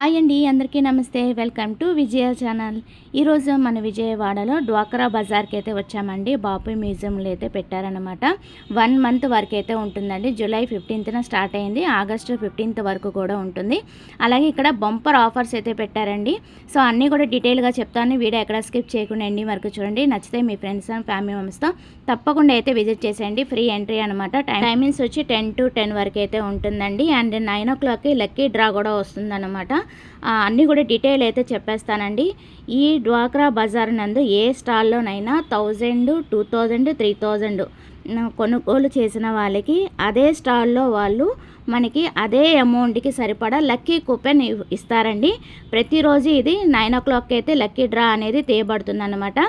Hi అండి, అందరికీ నమస్తే. Welcome to Vijaya channel. ఈరోజు మన విజయవాడలో డ్వాక్రా బజార్కి అయితే వచ్చామండి. బాపు మ్యూజియంలో అయితే పెట్టారనమాట. 1 మంత్ వరకు అయితే ఉంటుందండి. జూలై 15న స్టార్ట్ అయింది, ఆగస్టు 15th వరకు కూడా ఉంటుంది. అలాగే ఇక్కడ బంపర్ ఆఫర్స్ అయితే పెట్టారండి. సో అన్నీ కూడా డీటెయిల్గా చెప్తాను, వీడియో ఎక్కడ స్కిప్ చేయకుండా ఎండింగ్ వరకు చూడండి. నచ్చితే మీ ఫ్రెండ్స్ అండ్ ఫ్యామిలీ మెంబర్స్తో తప్పకుండా అయితే విజిట్ చేసేయండి. ఫ్రీ ఎంట్రీ అనమాట. టైమింగ్స్ వచ్చి 10 to 10 వరకు అయితే ఉంటుందండి. అండ్ 9 o'clockకి లక్కీ డ్రా కూడా వస్తుందన్నమాట. అన్నీ కూడా డీటెయిల్ అయితే చెప్పేస్తానండి. ఈ డ్వాక్రా బజార్ నందు ఏ స్టాల్లోనైనా 1000, 2000, 3000 కొనుగోలు చేసిన వాళ్ళకి అదే స్టాల్లో వాళ్ళు మనకి అదే అమౌంట్కి సరిపడా లక్కీ కూపెన్ ఇస్తారండి. ప్రతిరోజు ఇది 9 o'clockకి అయితే లక్కీ డ్రా అనేది తీయబడుతుంది అనమాట.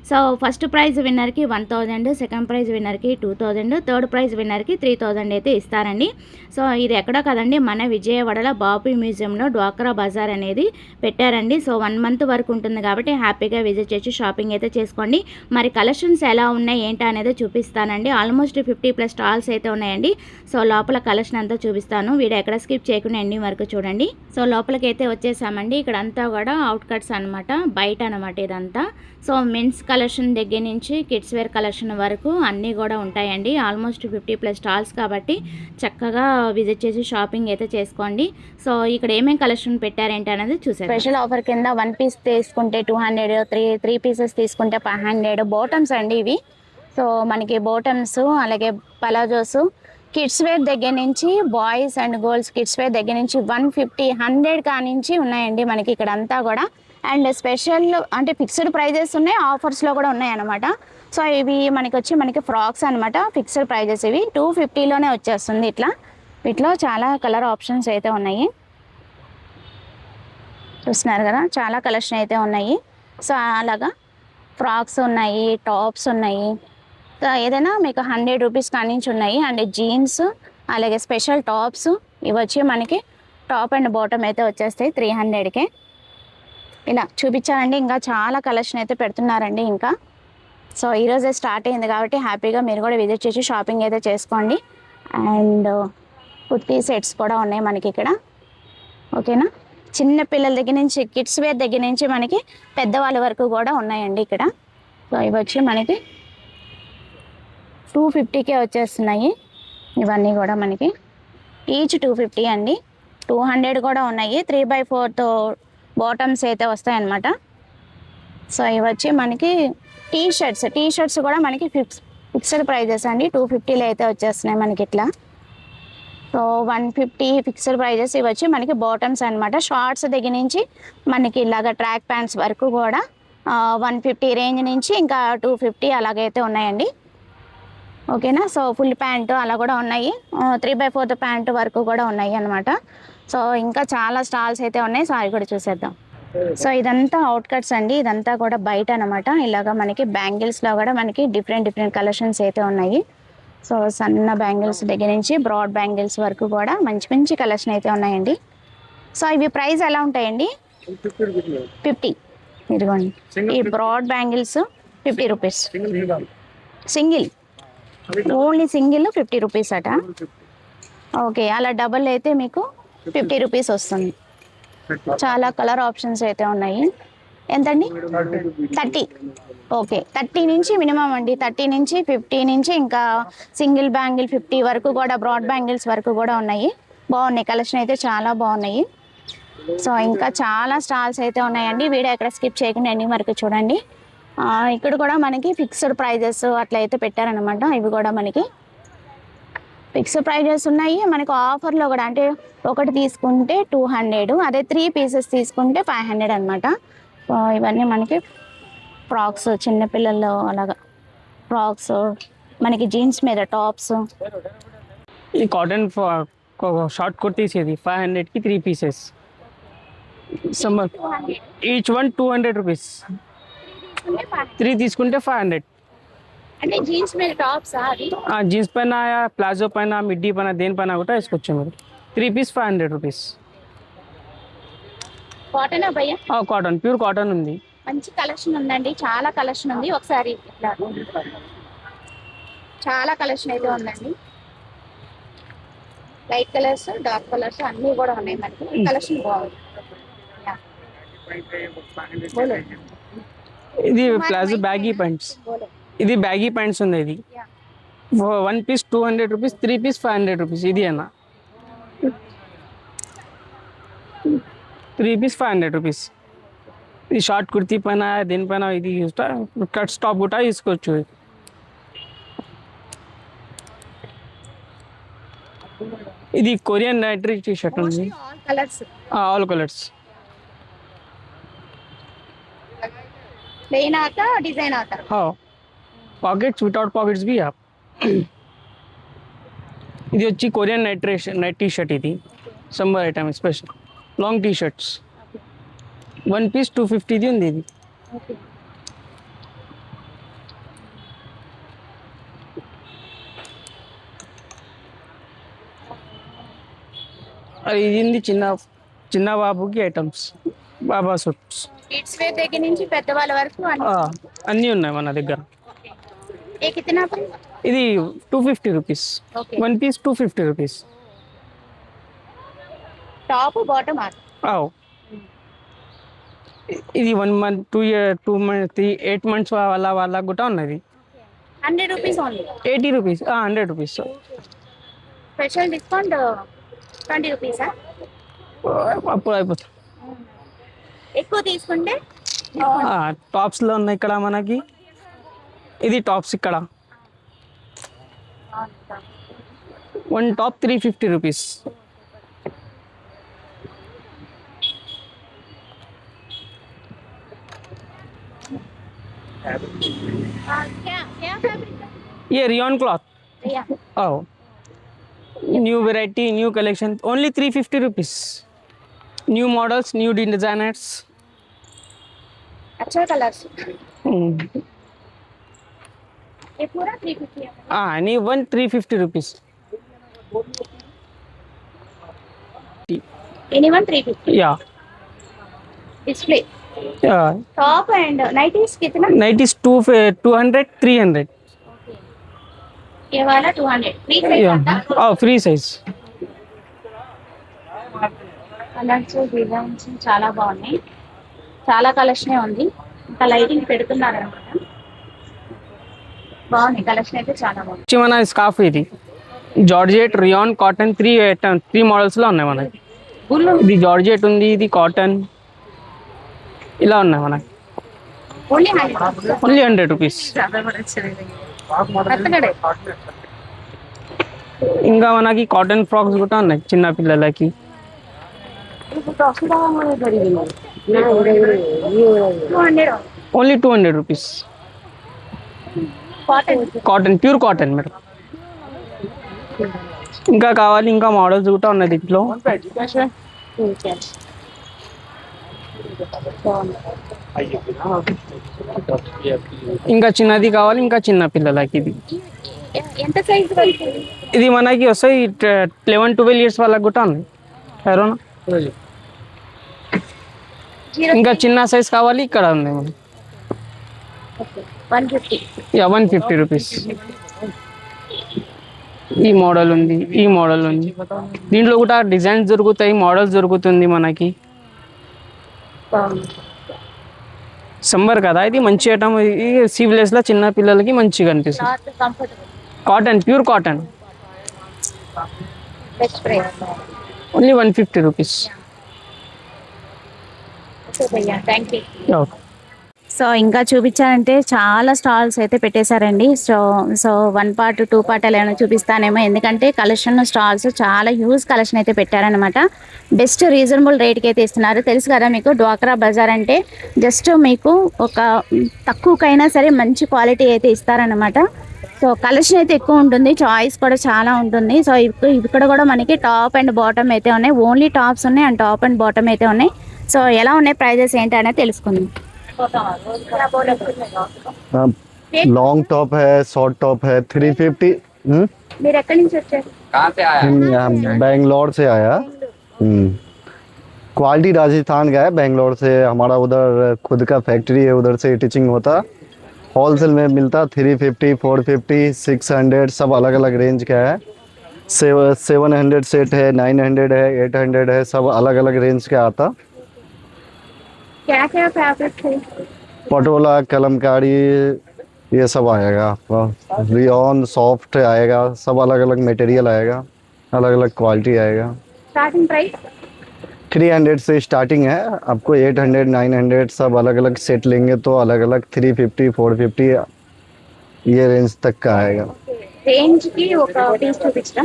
సో ఫస్ట్ ప్రైజ్ విన్నర్కి 1000, సెకండ్ ప్రైజ్ విన్నర్కి 2000, థర్డ్ ప్రైజ్ విన్నర్కి 3000 అయితే ఇస్తారండి. సో ఇది ఎక్కడో కదండి, మన విజయవాడలో బాపు మ్యూజియంలో డ్వాక్రా బజార్ అనేది పెట్టారండి. సో 1 month వరకు ఉంటుంది కాబట్టి హ్యాపీగా విజిట్ చేసి షాపింగ్ అయితే చేసుకోండి. మరి కలెక్షన్స్ ఎలా ఉన్నాయి ఏంటి అనేది చూపిస్తానండి. ఆల్మోస్ట్ 50+ స్టాల్స్ అయితే ఉన్నాయండి. సో లోపల కలెక్షన్ అంతా చూపిస్తాను, వీడియో ఎక్కడ స్కిప్ చేయకుండా ఎండింగ్ వరకు చూడండి. సో లోపలికి అయితే వచ్చేసామండి. ఇక్కడ అంతా కూడా అవుట్ కట్స్ అనమాట, బయట అనమాట ఇదంతా. సో మెన్స్ కలెక్షన్ దగ్గర నుంచి కిడ్స్ వేర్ కలెక్షన్ వరకు అన్నీ కూడా ఉంటాయండి. ఆల్మోస్ట్ 50+ స్టాల్స్ కాబట్టి చక్కగా విజిట్ చేసి షాపింగ్ అయితే చేసుకోండి. సో ఇక్కడ ఏమేమి కలెక్షన్ పెట్టారేంటి అనేది చూసారు. స్పెషల్ ఆఫర్ కింద 1 piece తీసుకుంటే 200, 3 pieces తీసుకుంటే 500. బాటమ్స్ అండి ఇవి. సో మనకి బాటమ్స్, అలాగే పలాజోస్, కిడ్స్ వేర్ దగ్గర నుంచి boys and girls kids wear దగ్గర నుంచి 150, 100 కానించి ఉన్నాయండి మనకి ఇక్కడ అంతా కూడా. అండ్ స్పెషల్ అంటే ఫిక్స్డ్ ప్రైజెస్ ఉన్నాయి, ఆఫర్స్లో కూడా ఉన్నాయి అనమాట. సో ఇవి మనకి ఫ్రాక్స్ అనమాట. ఫిక్స్డ్ ప్రైజెస్ ఇవి 250లోనే వచ్చేస్తుంది. ఇట్లా వీటిలో చాలా కలర్ ఆప్షన్స్ అయితే ఉన్నాయి, చూస్తున్నారు కదా, చాలా కలెక్షన్ అయితే ఉన్నాయి. సో అలాగా ఫ్రాక్స్ ఉన్నాయి, టాప్స్ ఉన్నాయి. సో ఏదైనా మీకు 100 రూపీస్ కానించి ఉన్నాయి. అండ్ జీన్స్, అలాగే స్పెషల్ టాప్స్ ఇవి వచ్చి మనకి టాప్ అండ్ బాటమ్ అయితే వచ్చేస్తాయి 300కే. ఇలా చూపించాలండి, ఇంకా చాలా కలెక్షన్ అయితే పెడుతున్నారండి ఇంకా. సో ఈరోజే స్టార్ట్ అయింది కాబట్టి హ్యాపీగా మీరు కూడా విజిట్ చేసి షాపింగ్ అయితే చేసుకోండి. అండ్ కుర్తీ సెట్స్ కూడా ఉన్నాయి మనకి ఇక్కడ, ఓకేనా. చిన్న పిల్లల దగ్గర నుంచి కిడ్స్ వేర్ దగ్గర నుంచి మనకి పెద్దవాళ్ళ వరకు కూడా ఉన్నాయండి ఇక్కడ. సో ఇవి వచ్చి మనకి 250కే వచ్చేస్తున్నాయి. ఇవన్నీ కూడా మనకి ఈచ్ 250 అండి. 200 కూడా ఉన్నాయి. 3/4 బాటమ్స్ అయితే వస్తాయన్నమాట. సో ఇవి వచ్చి మనకి టీ షర్ట్స్ కూడా మనకి ఫిక్స్డ్ ప్రైజెస్ అండి. 250లో అయితే వచ్చేస్తున్నాయి మనకి ఇట్లా. So 150 fixed prizes. ఇవి వచ్చి మనకి బాటమ్స్ అనమాట. షార్ట్స్ దగ్గర నుంచి మనకి ఇలాగ ట్రాక్ ప్యాంట్స్ వరకు కూడా 150 రేంజ్ నుంచి ఇంకా 250 అలాగైతే ఉన్నాయండి, ఓకేనా. సో ఫుల్ ప్యాంటు అలా కూడా ఉన్నాయి. 3/4 ప్యాంటు వరకు కూడా ఉన్నాయి అనమాట. సో ఇంకా చాలా స్టాల్స్ అయితే ఉన్నాయి. సో అవి కూడా చూసేద్దాం. సో ఇదంతా అవుట్ కట్స్ అండి, ఇదంతా కూడా బయట అనమాట. ఇలాగ మనకి బ్యాంగిల్స్లో కూడా మనకి డిఫరెంట్ కలెక్షన్స్ అయితే ఉన్నాయి. సో సన్న బ్యాంగిల్స్ దగ్గర నుంచి బ్రాడ్ బ్యాంగిల్స్ వరకు కూడా మంచి కలెక్షన్ అయితే ఉన్నాయండి. సో ఇవి ప్రైస్ ఎలా ఉంటాయండి? 50. ఇదిగోండి, ఈ broad bangles 50 rupees single, only single 50 rupees అట. ఓకే, అలా డబల్ అయితే మీకు 50 రూపీస్ వస్తుంది. చాలా కలర్ ఆప్షన్స్ అయితే ఉన్నాయి. ఎంతండి? 30. ఓకే, 30 నుంచి మినిమం అండి. 30 నుంచి 50 నుంచి ఇంకా సింగిల్ బ్యాంగిల్ 50 వరకు కూడా, బ్రాడ్ బ్యాంగిల్స్ వరకు కూడా ఉన్నాయి. బాగున్నాయి, కలెక్షన్ అయితే చాలా బాగున్నాయి. సో ఇంకా చాలా స్టాల్స్ అయితే ఉన్నాయండి. వీడియో ఎక్కడ స్కిప్ చేయకుండా ఎండింగ్ వరకు చూడండి. ఇక్కడ కూడా మనకి ఫిక్స్డ్ ప్రైజెస్ అట్లా అయితే పెట్టారనమాట. ఇవి కూడా మనకి ఫిక్స్డ్ ప్రైజెస్ ఉన్నాయి. మనకు ఆఫర్లో కూడా అంటే ఒకటి తీసుకుంటే 200, అదే 3 pieces తీసుకుంటే 500 అనమాట. సో ఇవన్నీ మనకి ఫ్రాక్స్, చిన్నపిల్లలు అలాగా ఫ్రాక్స్, మనకి జీన్స్ మీద టాప్స్. ఈ కాటన్ షార్ట్ కుర్తీస్ ఇది 500కి 3 pieces. Summer each one 200 rupees. 3 తీసుకుంటే 500. అంటే జీన్స్ మీద టాప్స్, జీన్స్ పైన, ప్లాజో పైన, మిడ్డీ పైన, దేనిపైన కూడా వేసుకోవచ్చు మీరు. 3 pieces 500 రూపీస్. కాటన్ భయ్యా? కాటన్, ప్యూర్ కాటన్ ఉంది. మంచి కలెక్షన్ ఉందండి, చాలా కలెక్షన్ ఉంది. ఒకసారి ఇట్లా చాలా కలెక్షన్ అయితే ఉందండి. లైట్ కలర్స్, డార్క్ కలర్స్ అన్నీ కూడా ఉన్నాయి మనకి. కలెక్షన్ బాగుంది. बोलो ఇది ప్లాజో బ్యాగీ ప్యాంట్స్. बोलो ఇది బ్యాగీ ప్యాంట్స్ ఉంది. ఇది या 1 పీస్ 200 రూపీస్, 3 పీస్ 500 రూపీస్. ఇది అన్న 3 పీస్ 500 రూపీస్. ఇది షార్ట్ కుర్తీ పైన దేనిపైన ఇది కట్ స్టాప్ కూడా తీసుకోవచ్చు. ఇది కొరియన్ నైట్రీ టీ షర్ట్ ఉంది. All colours all colours. Plain आता डिजाइन आता हाँ, पॉकेट्स विदाउट पॉकेट्स भी आप. ఇది వచ్చి కొరియన్ నైట్ టీ షర్ట్. ఇది summer item special long T shirts. 1 piece 250 ఇది ఉంది. ఇది ओके అది ఇది ఉంది చిన్న చిన్న బాబుకి ఐటమ్స్, బాబా సూట్స్ కిడ్స్ వేర్ దగ్గర నుంచి పెద్దవాళ్ళ వరకు అన్నీ ఉన్నాయి మన దగ్గర. ఏ కిतना पर ఇది 250 rupees. Okay 1 piece 250 rupees. Top bottom or ఇది 1 మంత్ 2 ఇయర్ 2 మంత్ 8 మంత్స్ వాళ్ళ కూడా ఉన్నది. 100 rupees only 80 rupees 100 rupees. Special discount 20 rupees అప్పుడు అయిపోతుంది. ఎక్కువ తీసుకుంటే టాప్స్లో ఉన్నాయి ఇక్కడ మనకి. ఇది టాప్స్ ఇక్కడ 1 టాప్ 350 రూపీస్. क्या फैब्रिक ये रियॉन क्लॉथ. या Oh, new variety, new collection. Only 350 rupees. New models, new designers. अच्छा कलर्स Hmm. ये पूरा 350 है Any one 350 rupees. Anyone 350 Yeah. Display Yeah. Top and nighties कितना 200, 300. ये वाला 200 फ्री साइज Yeah. आता Oh, free size. Colours designs చాలా బాగున్నాయి. చాలా కలెక్షన్ ఉంది. ఇంకా లైటింగ్ పెడుతున్నారు అనమాట. బాగుంది కలెక్షన్ అయితే చాలా బాగుంది. వచ్చి మన స్కార్ఫ్ ఇది జార్జెట్, రియాన్, కాటన్ 3 మోడల్స్లో ఉన్నాయి మనకి. గుళ్ళు ఇది జార్జెట్ ఉంది, ఇది కాటన్, ఇలా ఉన్నాయి మనకి. Only 100 only 100 rupees. కొత్తగడే ఇంకా మనకి కాటన్ ఫ్రాక్స్ కూడా ఉన్నాయి చిన్న పిల్లలకి. Only 200 rupees. Cotton cotton, pure cotton madam. ఇంకా కావాలి, ఇంకా మోడల్స్ కూడా ఉన్నాయి దీంట్లో. ఇంకా చిన్నది కావాలి, ఇంకా చిన్న పిల్లలకి. ఇది ఎంత సైజ్ వరకు ఇది మనకి వస్తాయి 11-12 ఇయర్స్ వాళ్ళకి కూడా ఉన్నాయి. ఎవరోనా ఇంకా చిన్న సైజ్ కావాలి, ఇక్కడ ఉంది మనకి. 150 150 రూపీస్. ఈ మోడల్ ఉంది, ఈ మోడల్ ఉంది. దీంట్లో కూడా డిజైన్స్ దొరుకుతాయి, మోడల్స్ దొరుకుతుంది మనకి. సమ్మర్ కదా, ఇది మంచి ఐటమ్. ఇది సీవ్లెస్ లో చిన్న పిల్లలకి మంచిగా అనిపిస్తుంది. Cloth comfortable cotton, pure cotton. Best price only 150 rupees. Okay భయ్యా థ్యాంక్ యూ. ఓకే. సో ఇంకా చూపించాలంటే చాలా స్టాల్స్ అయితే పెట్టేశారండి. సో 1 పార్ట్ 2 పార్ట్ అలా ఏమైనా చూపిస్తానేమో, ఎందుకంటే కలెక్షన్ స్టాల్స్ చాలా హ్యూజ్ కలెక్షన్ అయితే పెట్టారనమాట. బెస్ట్ రీజనబుల్ రేట్కి అయితే ఇస్తున్నారు. తెలుసు కదా మీకు, డ్వాక్రా బజార్ అంటే జస్ట్ మీకు ఒక తక్కువకైనా సరే మంచి క్వాలిటీ అయితే ఇస్తారనమాట. సో కలెక్షన్ అయితే ఎక్కువ ఉంటుంది, చాయిస్ కూడా చాలా ఉంటుంది. సో ఇక్కడ కూడా మనకి టాప్ అండ్ బాటమ్ అయితే ఉన్నాయి. ఓన్లీ టాప్స్ ఉన్నాయి అండ్ టాప్ అండ్ బాటమ్ అయితే ఉన్నాయి. సో ఎలా ఉన్నాయి, ప్రైజెస్ ఏంటి అనేది తెలుసుకుందాం. लॉन्ग टॉप है, शॉर्ट टॉप है 350। మీరు ఎక్కడి నుంచి వచ్చారు? यहाँ बैंगलोर से आया। क्वालिटी राजस्थान का है, बैंगलोर से। हमारा उधर खुद का फैक्ट्री है, उधर से टीचिंग होता। होलसेल में मिलता 350, 450, 600, सब अलग अलग रेंज का है। 700 सेट है, 900 है, 800 है, सब अलग अलग रेंज का आता। क्या क्या फैब्रिक है? पटोला, कलमकारी, ये सब आएगा आपका। रियॉन, सॉफ्ट आएगा, सब अलग अलग मटेरियल आएगा, अलग अलग क्वालिटी आएगा। स्टार्टिंग प्राइस 300 से स्टार्टिंग है, आपको 800 900 सब अलग अलग सेट लेंगे तो अलग अलग 350 450 ये रेंज तक का आएगा। रेंज की ఒక పీస్ చూపించరా?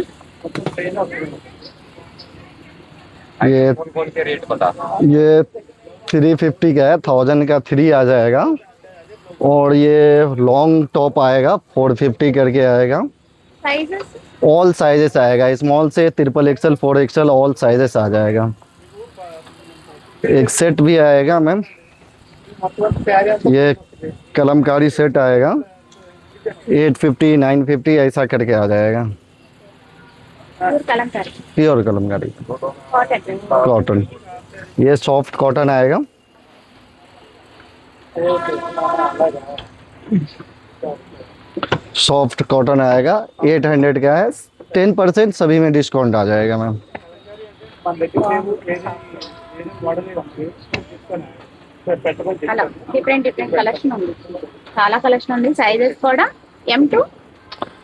ये 350 का है, 1000 का 3 आ जाएगा। और ये लॉन्ग टॉप आएगा 450 करके आएगा। साइजेस ऑल साइजेस आएगा, स्मॉल से triple XL 4XL all sizes आ जाएगा। एक सेट भी आएगा मैम, ये कलमकारी सेट आएगा 850 950 ऐसा करके आ जाएगा। Kalamkari pure Kalamkari cotton cotton, ये सॉफ्ट कॉटन आएगा। सॉफ्ट कॉटन आएगा 800 का है, 10% सभी में डिस्काउंट आ जाएगा मैम। అలా డిఫరెంట్ కలెక్షన్ ఉంది, చాలా కలెక్షన్ ఉంది. సైజెస్ కూడా M2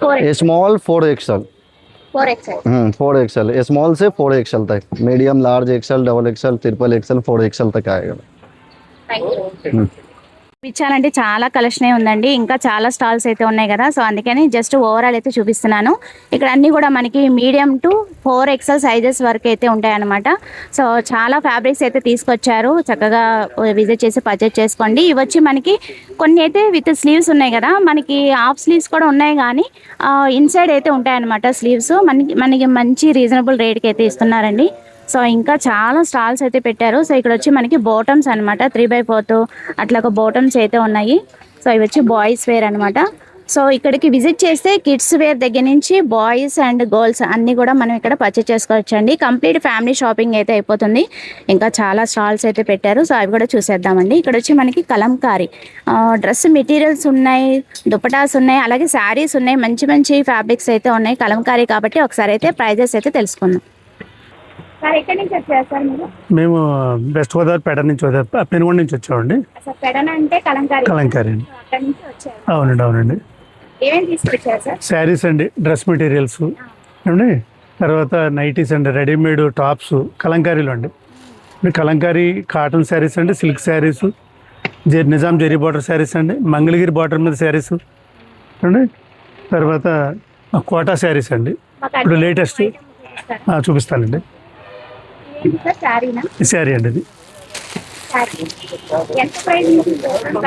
4XL small 4XL 4XL 4XL, small से 4XL तक, medium large XL double XL triple XL 4XL तक आएगा। చూపించాలంటే చాలా కలెక్షన్ ఉందండి, ఇంకా చాలా స్టాల్స్ అయితే ఉన్నాయి కదా, సో అందుకని జస్ట్ ఓవరాల్ అయితే చూపిస్తున్నాను. ఇక్కడ అన్నీ కూడా మనకి మీడియం టు 4XL సైజెస్ వరకు అయితే ఉంటాయన్నమాట. సో చాలా ఫ్యాబ్రిక్స్ అయితే తీసుకొచ్చారు, చక్కగా విజిట్ చేసి పర్చేజ్ చేసుకోండి. ఇవి వచ్చి మనకి కొన్ని అయితే విత్ స్లీవ్స్ ఉన్నాయి కదా, మనకి హాఫ్ స్లీవ్స్ కూడా ఉన్నాయి, కానీ ఇన్సైడ్ అయితే ఉంటాయన్నమాట స్లీవ్స్. మనకి మంచి రీజనబుల్ రేట్కి అయితే ఇస్తున్నారండి. సో ఇంకా చాలా స్టాల్స్ అయితే పెట్టారు. సో ఇక్కడ వచ్చి మనకి బాటమ్స్ అనమాట, 3/4 అట్లా ఒక బాటమ్స్ అయితే ఉన్నాయి. సో ఇవి వచ్చి బాయ్స్ వేర్ అనమాట. సో ఇక్కడికి విజిట్ చేస్తే కిడ్స్ వేర్ దగ్గర నుంచి బాయ్స్ అండ్ గర్ల్స్ అన్నీ కూడా మనం ఇక్కడ పర్చేజ్ చేసుకోవచ్చండి. కంప్లీట్ ఫ్యామిలీ షాపింగ్ అయితే అయిపోతుంది. ఇంకా చాలా స్టాల్స్ అయితే పెట్టారు, సో అవి కూడా చూసేద్దామండి. ఇక్కడ వచ్చి మనకి కలంకారీ డ్రెస్ మెటీరియల్స్ ఉన్నాయి, దుపటాస్ ఉన్నాయి, అలాగే శారీస్ ఉన్నాయి, మంచి మంచి ఫ్యాబ్రిక్స్ అయితే ఉన్నాయి కలంకారీ కాబట్టి. ఒకసారి అయితే ప్రైజెస్ అయితే తెలుసుకుందాం. సార్ ఎక్కడి నుంచి వచ్చారు సార్ మీరు? మేము వెస్ట్ గోదావరి పెడ నుంచి పెనుగొండ నుంచి వచ్చామండి. సార్ పెడన అంటే కలంకారీ కలంకారీ అండి. అక్కడి నుంచి వచ్చారు. అవునండి అవునండి. ఏమేమి తీసుకొచ్చారు సార్? శారీస్ అండి, డ్రెస్ మెటీరియల్స్ అండి, తర్వాత నైటీస్ అండి, రెడీమేడ్ టాప్స్ కలంకారీలో అండి. కలంకారీ కాటన్ శారీస్ అండి, సిల్క్ శారీస్, నిజాం జరీ బార్డర్ శారీస్ అండి, మంగళగిరి బార్డర్ మీద శారీస్ అండి, తర్వాత కోటా శారీస్ అండి. ఇప్పుడు లేటెస్ట్ చూపిస్తానండి. శారీ అండి ఇది.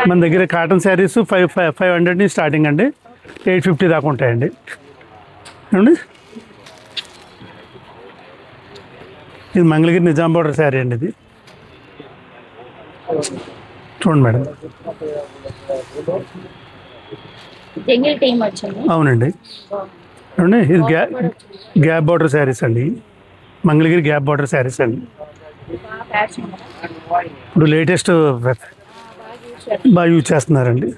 మన దగ్గర కాటన్ శారీస్ 500 నుంచి స్టార్టింగ్ అండి, 850 దాకా ఉంటాయండి. ఏమండి ఇది మంగళగిరి నిజాం బార్డర్ శారీ అండి. ఇది చూడండి మేడం. అవునండి. ఏమండి ఇది గ్యాప్ బార్డర్ శారీస్ అండి, మంగళగిరి గ్యాప్ బార్డర్ శారీస్ అండి. ఇప్పుడు లేటెస్ట్ బాగా యూజ్ చేస్తున్నారండి.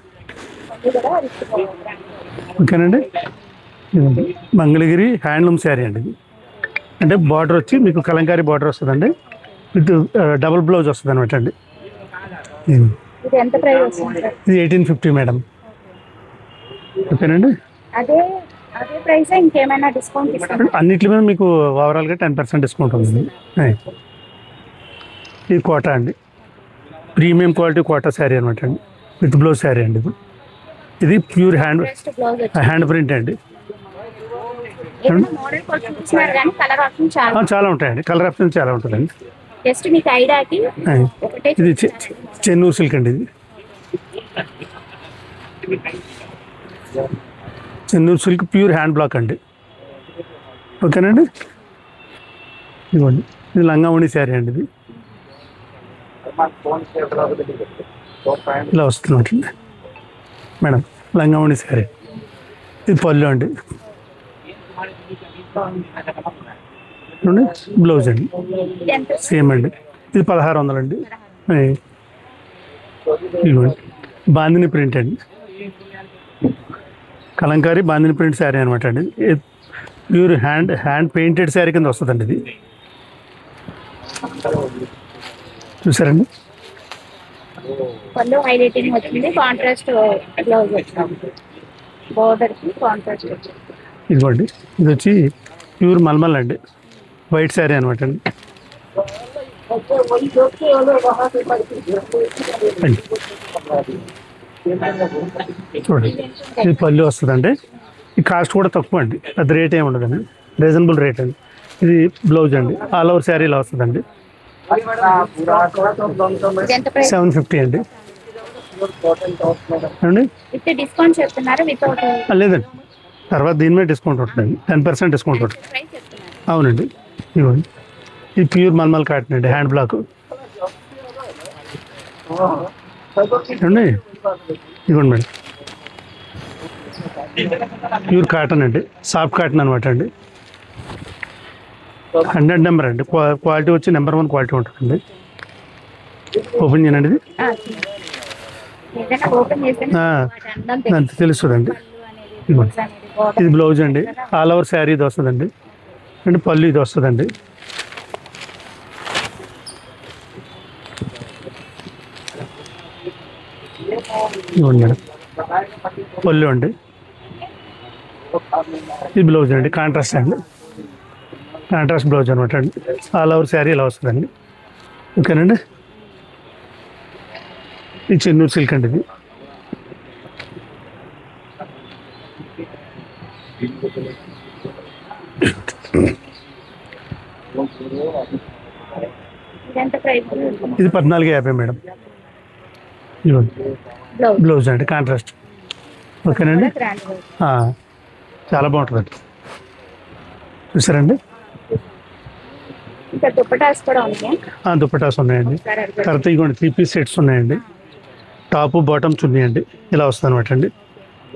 ఓకేనండి. మంగళగిరి హ్యాండ్లూమ్ శారీ అండి. ఇది అంటే బార్డర్ వచ్చి మీకు కలంకారీ బార్డర్ వస్తుందండి, విత్ డబుల్ బ్లౌజ్ వస్తుంది అనమాట అండి. ఇది 1850 మేడం. ఓకేనండి. అదే ప్రైస్ ఇంకేమైనా డిస్కౌంట్ ఇస్తారా? అన్నిటి మీద మీకు ఓవరాల్గా 10% డిస్కౌంట్ ఉంది. ఇది కోటా అండి, ప్రీమియం క్వాలిటీ కోటా శారీ అనమాట అండి, విత్ బ్లౌజ్ శారీ అండి. ఇది ప్యూర్ హ్యాండ్ ప్రింట్ అండి. చాలా ఉంటాయండి, కలర్ ఆప్షన్ చాలా ఉంటుందండి. ఇది చెన్నూరు సిల్క్ అండి. ఇది Chennur silk pure hand black అండి. ఓకేనండి. ఇదిగోండి, ఇది లంగావణి శారీ అండి. ఇది ఇలా వస్తుంది మేడం, లంగావణి శారీ. ఇది పళ్ళు అండి, బ్లౌజ్ అండి సేమ్ అండి. ఇది 1600 అండి. ఇదిగోండి బాందిని ప్రింట్ అండి, కలంకారీ బాందిని ప్రింట్ శారీ అనమాట అండి. ప్యూర్ హ్యాండ్ పెయింటెడ్ శారీ కింద వస్తుందండి. ఇది చూసారండి. పళ్ళు హైలైటింగ్ వచ్చింది, కాంట్రాస్ట్ బ్లౌజ్ వచ్చింది, బోర్డర్ కి కాంట్రాస్ట్ వచ్చింది. ఇదిగోండి, ఇది వచ్చి ప్యూర్ మల్మల్ అండి, వైట్ శారీ అనమాట అండి. చూడండి, ఇది పళ్ళు వస్తుందండి. ఈ కాస్ట్ కూడా తక్కువ అండి, పెద్ద రేట్ ఏమి ఉండదండి, రీజనబుల్ రేట్ అండి. ఇది బ్లౌజ్ అండి, ఆల్ ఓవర్ శారీ ఇలా వస్తుందండి. ఇది ఎంత ప్రైస్? 750 అండి. అండి విత్ డిస్కౌంట్ చెప్తున్నారు, వితౌట్ లేదండి, తర్వాత దీని మీద డిస్కౌంట్ ఉంటుందండి, 10% డిస్కౌంట్ ఉంటుంది. ప్రైస్ చెప్తున్నారు. అవునండి, ఇవ్వండి. ఇది ప్యూర్ మల్మల్ కాటన్ అండి, హ్యాండ్ బ్లాక్ అండి. ఇవ్వండి మేడం, ప్యూర్ కాటన్ అండి, సాఫ్ట్ కాటన్ అనమాట అండి. 100 నెంబర్ అండి, క్వాలిటీ వచ్చి నెంబర్ 1 క్వాలిటీ ఉంటుందండి. ఓపెన్ చేయండి, ఇది ఏదైనా ఓపెన్ చేస్తే వాటి అందం అంత తెలుస్తుందండి. తెలుస్తుంది అనేది. ఇది బ్లౌజ్ అండి, ఆల్ ఓవర్ శారీ ఇది వస్తుందండి అండి. పళ్ళు ఇది వస్తుందండి. ఇవ్వండి మేడం, పళ్ళు అండి. ఇది బ్లౌజ్ అండి, కాంట్రాస్ట్ అండి, కాంట్రాస్ట్ బ్లౌజ్ అనమాట అండి. ఆల్ ఓవర్ శారీ ఇలా వస్తుందండి. ఓకేనండి. ఇది చెన్నూరు సిల్క్ అండి, ఇది ఇది ఎంత ప్రైస్? ఇది 1450 మేడం. ఇవ్వండి, బ్లౌజ్ బ్లౌజ్ అండి, కాంట్రాస్ట్. ఓకేనండి. Grand blouse. చాలా బాగుంటుందండి, చూసారండి. ఇంకా దుప్పటాస్ కూడా ఉన్నాయి. దుప్పటాస్ ఉన్నాయండి. ఒకసారి అడగండి. తర్వాత ఇవ్వండి, 3 పీస్ సెట్స్ ఉన్నాయండి. టాప్ బాటమ్ చున్నీ అండి, ఇలా వస్తుంది అనమాట అండి.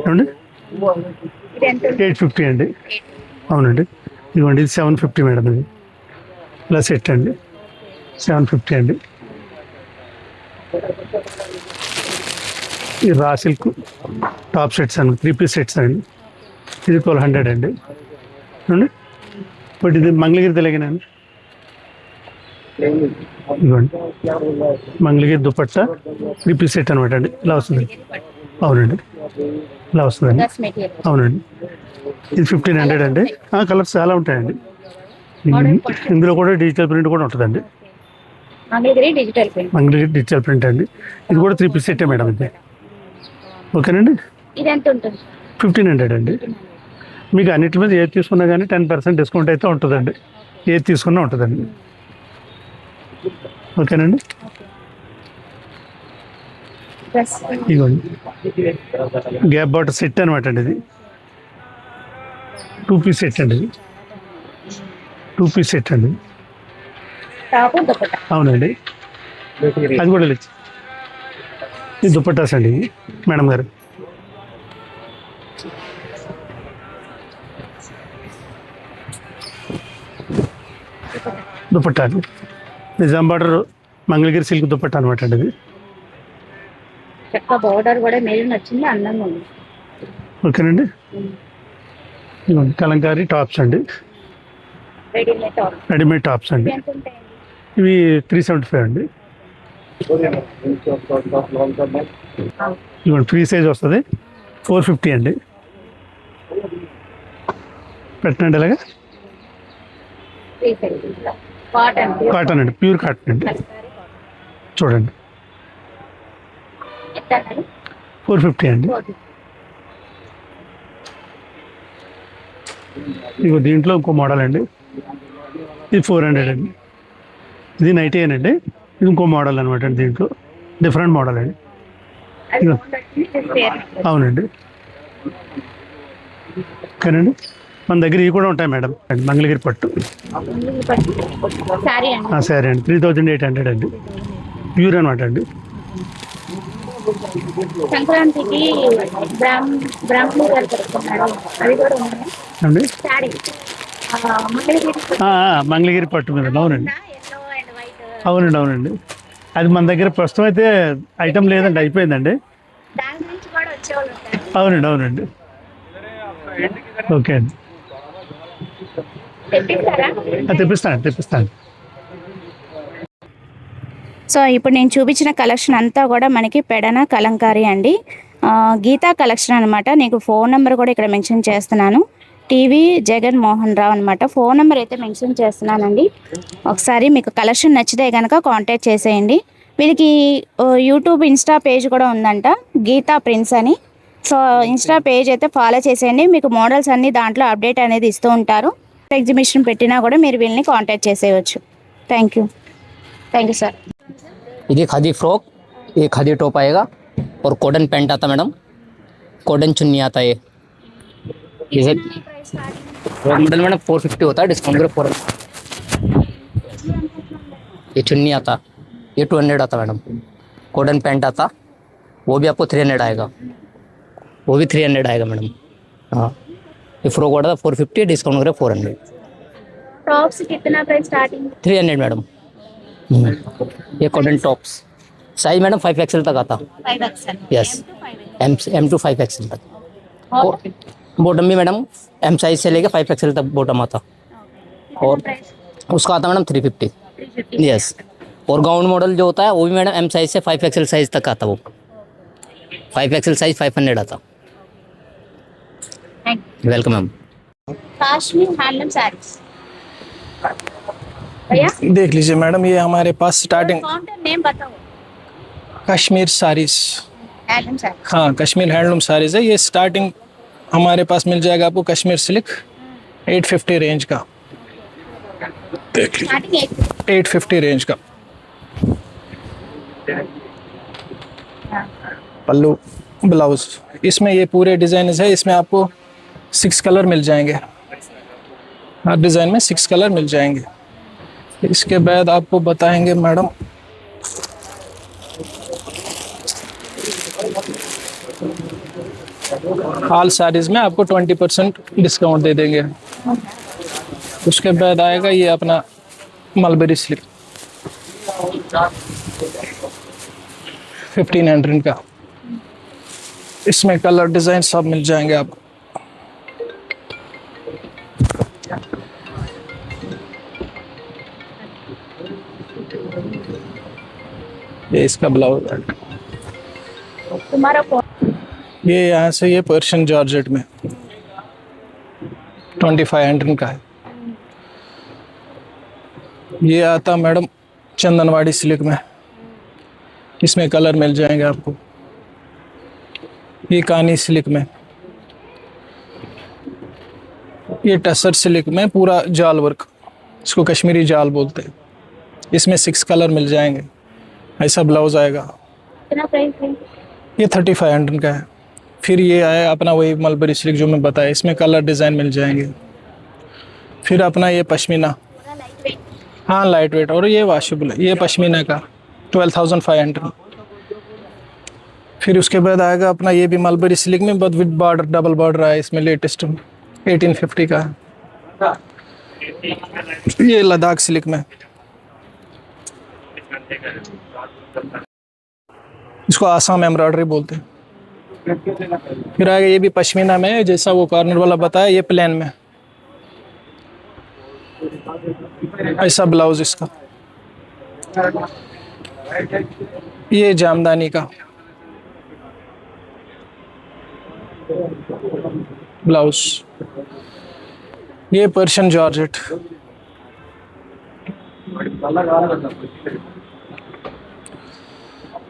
ఏమండి, ఇది ఎంత? 850 అండి. అవునండి, ఇవ్వండి, ఇది 750 మేడం. ఇది ఇలా సెట్ అండి, 750 అండి. ఈ రా సిల్క్ టాప్ సెట్స్ అండి, 3 పీస్ సెట్స్ అండి. ఇది 1200 అండి. చూడండి, బట్ ఇది మంగళగిరి తెలియగానండి. ఇవ్వండి, మంగళగిరి దుపట్టా 3 పీస్ సెట్ అనమాట అండి, ఇలా వస్తుంది. అవునండి, ఇలా వస్తుందండి. దస్ మెటీరియల్. అవునండి, ఇది 1500 అండి. కలర్స్ చాలా ఉంటాయండి. ఇందులో కూడా డిజిటల్ ప్రింట్ కూడా ఉంటుందండి. Mangalagiri digital print. Mangalagiri digital print అండి. ఇది కూడా 3 పీస్ సెట్టే మేడం. ఇది ఓకేనండి. ఇది ఎంత ఉంటుంది? 1500 అండి. మీకు అన్నిటి మీద ఏది తీసుకున్నా కానీ 10% డిస్కౌంట్ అయితే ఉంటుందండి, ఏది తీసుకున్నా ఉంటుందండి. ఓకేనండి. డ్రెస్ ఇదిగోండి, గ్యాప్ బాటర్ సెట్ అనమాట అండి. ఇది 2 పీస్ సెట్ అండి. ఇది 2 పీస్ సెట్ అండి. టాప్ దుప్పటా. అవునండి, అది కూడా లేదు. ఇది దుప్పటాస్ అండి, ఇది మేడం గారు. దుప్పట్టా అండి, నిజాం బార్డర్ మంగళగిరి సిల్క్ దుప్పట్టా అనమాట అండి. ఇది చక్క బోర్డర్ కూడా మెరూన్ వచ్చింది, అందంగా ఉంది. ఓకేనండి. ఇదిగోండి, కలంకారీ టాప్స్ అండి, రెడీమేడ్ టాప్. రెడీమేడ్ టాప్స్ అండి. ఎంత ఉంటాయండి? ఇవి 375 అండి. ఇవ్వండి, ఫ్రీ సైజ్ వస్తుంది, 450 అండి. పెట్టండి ఇలాగా. కాటన్. కాటన్ అండి, ప్యూర్ కాటన్ అండి. చూడండి, ఎంత అండి? 450 అండి. ఇగో దీంట్లో ఇంకో మోడల్ అండి, ఇది 400 అండి. ఇది నైటీ అండి, ఇది ఇంకో మోడల్ అనమాట అండి. దీంట్లో డిఫరెంట్ మోడల్ అండి. అది round వచ్చింది, ఇది square. అవునండి. ఓకేనండి. మన దగ్గర ఇవి కూడా ఉంటాయి మేడం, మంగళగిరి పట్టు మంగళగిరి పట్టు శారీ అండి. సరే అండి, 3800 అండి, ప్యూర్ అనమాట అండి. సంక్రాంతికి బ్రాహ్మణి గారు పెట్టుకున్నారు, అది కూడా ఉన్నాయి. అండి శారీ మంగళగిరి పట్టు. మంగళగిరి పట్టు మీద. అవునండి, yellow and white. అవునండి, అవునండి. అది మన దగ్గర ప్రస్తుతం అయితే ఐటమ్ లేదండి, అయిపోయిందండి. దాని నుంచి కూడా వచ్చేవాళ్ళు ఉంటారు. అవునండి, అవునండి. ఓకే అండి, తెప్పిస్తారా? తెప్పిస్తాను. సో ఇప్పుడు నేను చూపించిన కలెక్షన్ అంతా కూడా మనకి పెడన కలంకారీ అండి. గీతా కలెక్షన్ అనమాట. నీకు ఫోన్ నెంబర్ కూడా ఇక్కడ మెన్షన్ చేస్తున్నాను. టీవీ జగన్ మోహన్ రావు అనమాట. ఫోన్ నెంబర్ అయితే మెన్షన్ చేస్తున్నానండి. ఒకసారి మీకు కలెక్షన్ నచ్చితే కనుక కాంటాక్ట్ చేసేయండి. వీళ్ళకి యూట్యూబ్ ఇన్స్టా పేజ్ కూడా ఉందంట, గీతా ప్రిన్స్ అని. సో ఇన్స్టా పేజ్ అయితే ఫాలో చేసేయండి. మీకు మోడల్స్ అన్నీ దాంట్లో అప్డేట్ అనేది ఇస్తూ ఉంటారు. ఎగ్జిబిషన్ పెట్టినా కూడా మీరు వీళ్ళని కాంటాక్ట్ చేసేయచ్చు. Thank you sir. ఇది खादी फ्रॉक, ये खादी टॉप आएगा और कॉटन पैंट आता मैडम, कॉटन चुन्नी आता है। ये मॉडल मैडम 450 होता है, डिस्काउंट कर 400। ये चुन्नी आता, ये 200 आता मैडम। कॉटन पैंट आता, वो भी आपको 300 आएगा, वो भी 300 आएगा मैडम। हाँ, ये फ्रॉक वाला 450, डिस्काउंट कर 400। टॉप्स कितना प्राइस स्टार्टिंग? 300 मैडम। ये cotton tops size madam 5XL तक आता। 5XL yes, M to 5XL तक। बॉटम भी मैडम M साइज से लेके 5XL तक बॉटम आता। और उसका आता मैडम 350। यस, और गाउन मॉडल जो होता है वो भी मैडम M साइज से 5XL साइज तक आता। वो 5XL साइज 500 आता। Welcome ma'am. Kashmir handloom saris भैया देख लीजिए मैडम, ये हमारे पास स्टार्टिंग नेम बताओ। कश्मीर साड़ीज, हैंडलूम साड़ी हाँ कश्मीर हैंडलूम साड़ीज है। ये स्टार्टिंग हमारे पास मिल जाएगा आपको कश्मीर सिल्क 850 रेंज का। देख लीजिए स्टार्टिंग 850 रेंज का। पल्लू ब्लाउज, इसमें ये पूरे डिज़ाइन है। इसमें आपको 6 कलर मिल जाएंगे, हर डिज़ाइन में 6 कलर मिल जाएंगे। इसके बाद आपको बताएंगे मैडम ऑल साड़ीज में आपको 20% डिस्काउंट दे देंगे। उसके बाद आएगा ये अपना मलबरी सिल्क 1500 का। इसमें कलर डिज़ाइन सब मिल जाएंगे आपको। ये इसका ब्लाउज है। तुम्हारा ये यहाँ से ये पर्शियन जॉर्जेट में 2500 का है। ये आता मैडम चंदनवाड़ी सिल्क में, इसमें कलर मिल जाएंगे आपको। ये कानी सिल्क में, ये टसर सिल्क में पूरा जाल वर्क, इसको कश्मीरी जाल बोलते हैं। इसमें 6 कलर मिल जाएंगे। ऐसा ब्लाउज आएगा। कितना प्राइस है? ये 3500 का है। फिर ये आया अपना वही मलबरी सिल्क जो मैं बताया, इसमें कलर डिज़ाइन मिल जाएंगे। फिर अपना ये पश्मीना, हाँ लाइट वेट, और ये वाशेबल है। ये पश्मीना का 12,500। फिर उसके बाद आएगा अपना ये भी मलबरी सिल्क में, but with border, double border आया इसमें। लेटेस्ट 1850 का है। ये लद्दाख सिल्क में, इसको आसाम एम्ब्रॉयडरी बोलते हैं। फिर आएगा ये भी पश्मीना में, जैसा वो कॉर्नर वाला बताया, ये प्लेन में। ऐसा ब्लाउज इसका। ये जामदानी का ब्लाउज। ये पर्शियन जॉर्जेट।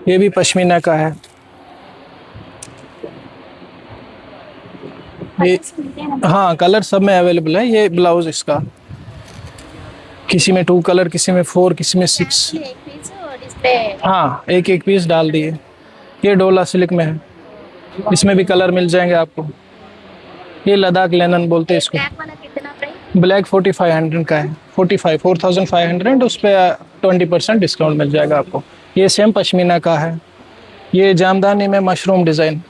ये भी पश्मीना का है। ये हाँ कलर सब में अवेलेबल है। ये ब्लाउज इसका, किसी में 2 कलर, किसी में 4, किसी में 6। हाँ एक एक पीस डाल दिए। ये डोला सिल्क में है, इसमें भी कलर मिल जाएंगे आपको। ये लद्दाख लेनन बोलते हैं इसको। ब्लैक 4500 का है। 4,500, उस पर 20% डिस्काउंट मिल जाएगा आपको। ये सेम पश्मीना का है। ये जामदानी में मशरूम डिज़ाइन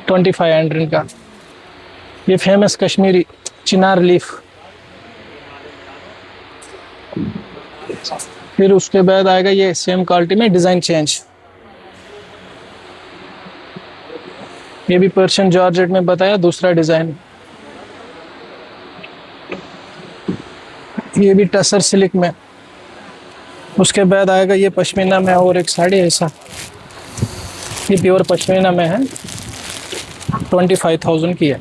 2500 का। ये फेमस कश्मीरी चिनार लीफ। फिर उसके बाद आएगा ये सेम क्वालिटी में डिज़ाइन चेंज। ये भी पर्शियन जॉर्जेट में बताया, दूसरा डिज़ाइन। ये भी टसर सिल्क में उसके बाद आएगा ये पश्मीना में और एक साड़ी ऐसा, ये प्योर पश्मीना में है, 25,000 की है।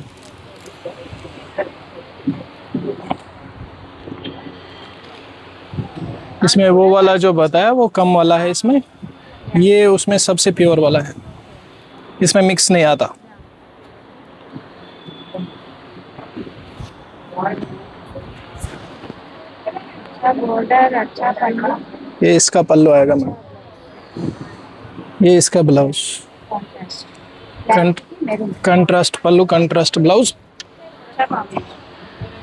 इसमें वो वाला जो बताया वो कम वाला है, इसमें ये उसमें सबसे प्योर वाला है, इसमें मिक्स नहीं आता। बॉर्डर अच्छा पल्लू, ये इसका पल्लू आएगा मैम, ये इसका ब्लाउज, कंट्रास्ट पल्लू, कंट्रास्ट ब्लाउज,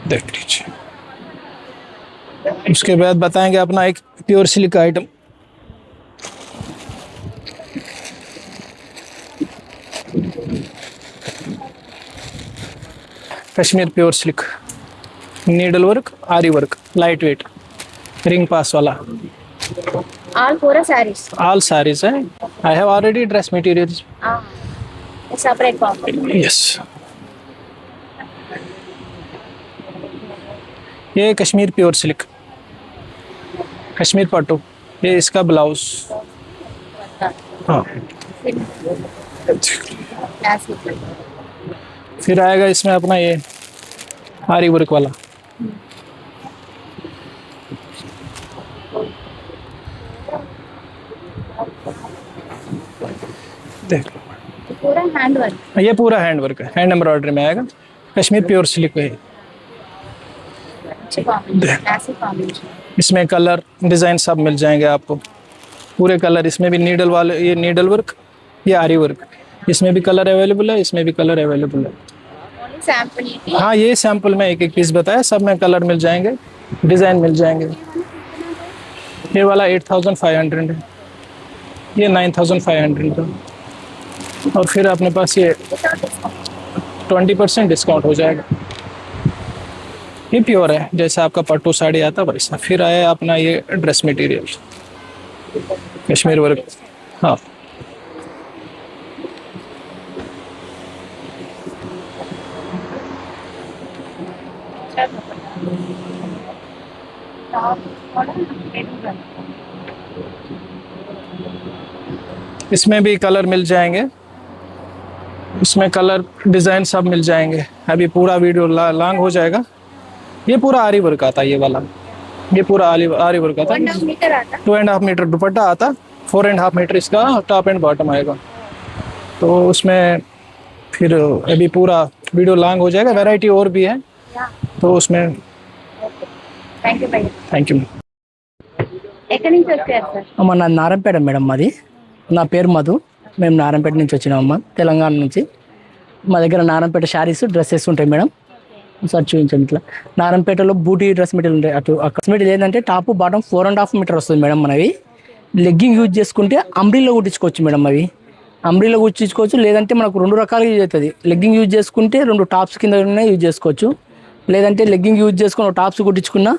देख लीजिए। उसके बाद बताएंगे अपना एक pure silk item, Kashmir pure silk, needle work, आरी वर्क, लाइट वेट, रिंग पास वाला, all पूरा sarees, all sarees है। I have already dress materials. separate pocket, Yes. ये कश्मीर प्योर सिल्क, कश्मीर पट्टू, ये इसका ब्लाउज। हाँ, classic, फिर आएगा इसमें अपना ये आरी वर्क वाला, देख लो। पूरा हैंड वर्क, ये पूरा हैंड वर्क है, हैंड एम्ब्रॉयडरी में आएगा, कश्मीर प्योर सिल्क है। अच्छे कॉम्बिनेशन, क्लासिक कॉम्बिनेशन। इसमें कलर डिज़ाइन सब मिल जाएंगे आपको, पूरे कलर। इसमें भी नीडल वाले, ये नीडल वर्क, ये आरी वर्क, इसमें भी कलर अवेलेबल है, इसमें भी कलर अवेलेबल है। ओनली सैंपल, हाँ, ये सैंपल में एक एक पीस बताया, सब में कलर मिल जाएंगे, डिज़ाइन मिल जाएंगे। ये वाला 8,500 है, ये 9,500 है, और फिर अपने पास ये 20% डिस्काउंट हो जाएगा। ये प्योर है, जैसा आपका पट्टू साड़ी आता वैसा। फिर आया अपना ये ड्रेस मटेरियल, कश्मीर वर्क। हाँ, इसमें भी कलर मिल जाएंगे, इसमें कलर डिज़ाइन सब मिल जाएंगे। अभी पूरा वीडियो लॉन्ग हो जाएगा। ये पूरा आरी वर्क आता है, ये वाला, ये पूरा आरी वर्क आता है। 2.5 मीटर दुपट्टा आता, 4.5 मीटर इसका टॉप एंड बॉटम आएगा। तो उसमें फिर अभी पूरा वीडियो लॉन्ग हो जाएगा, वैरायटी और भी है तो उसमें। థ్యాంక్ యూ భయ్యా. Thank you. ఎక్కడి నుంచి వచ్చారు సార్? అమ్మ నా నారంపేట మేడం, మాది. నా పేరు మధు, మేము నారంపేట నుంచి వచ్చినామమ్మ, తెలంగాణ నుంచి. మా దగ్గర నారంపేట శారీస్, డ్రెస్సెస్ ఉంటాయి మేడం. సార్ చూపించండి. ఇట్లా నారంపేటలో బూటీ డ్రెస్ మెటీరియల్ ఉంటాయి. అటు డ్రెస్ మెటీరియల్ ఏంటంటే టాప్ బాటమ్ 4.5 మీటర్ వస్తుంది మేడం. మనవి లెగ్గింగ్ యూజ్ చేసుకుంటే అంబ్రిల్లో కుట్టించుకోవచ్చు మేడం. అవి అంబ్రిల్లో కుట్టించుకోవచ్చు, లేదంటే మనకు 2 రకాలుగా యూజ్ అవుతుంది. లెగ్గింగ్ యూజ్ చేసుకుంటే 2 టాప్స్ కింద యూజ్ చేసుకోవచ్చు, లేదంటే లెగ్గింగ్ యూజ్ చేసుకుని టాప్స్ కుట్టించుకున్నా,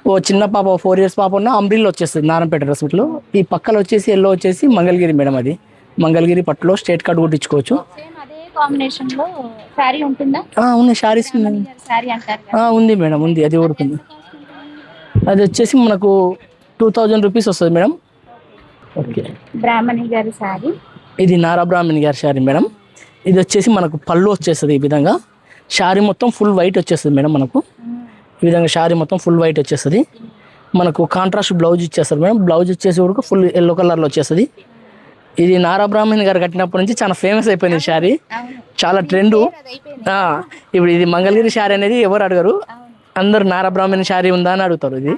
ఓ చిన్న పాప 4 years పాప ఉన్న అంబ్రిల్లో వచ్చేస్తుంది నారంపేట డ్రెస్ మెటీరియల్లో. ఈ పక్కన వచ్చేసి ఎల్లో వచ్చేసి మంగళగిరి మేడం, అది మంగళగిరి పట్టులో స్ట్రేట్ కట్ కుట్టించుకోవచ్చు. అదే కాంబినేషన్ లో సారీ ఉంటుందా? ఉన్నాయి, శారీస్ ఉన్నాయి. సారీ అంటారు ఉంది మేడం, ఉంది, అది ఉడుతుంది. అది వచ్చేసి మనకు 2000 రూపీస్ వస్తుంది మేడం. ఓకే, బ్రాహ్మణి గారి సారీ, ఇది నారా బ్రాహ్మణి గారి శారీ మేడం. ఇది వచ్చేసి మనకు పళ్ళు వచ్చేస్తుంది ఈ విధంగా. శారీ మొత్తం ఫుల్ వైట్ వచ్చేస్తుంది మేడం. మనకు ఈ విధంగా శారీ మొత్తం ఫుల్ వైట్ వచ్చేస్తుంది. మనకు కాంట్రాస్ట్ బ్లౌజ్ ఇచ్చేస్తారు మేడం. బ్లౌజ్ వచ్చేసి కూడా ఫుల్ ఎల్లో కలర్లో వచ్చేస్తుంది. ఇది నారా బ్రాహ్మణి గారు కట్టినప్పటి నుంచి చాలా ఫేమస్ అయిపోయింది ఈ శారీ, చాలా ట్రెండు. ఇప్పుడు ఇది మంగళగిరి శారీ అనేది ఎవరు అడగరు, అందరు నారా బ్రాహ్మణి శారీ ఉందా అని అడుగుతారు. ఇది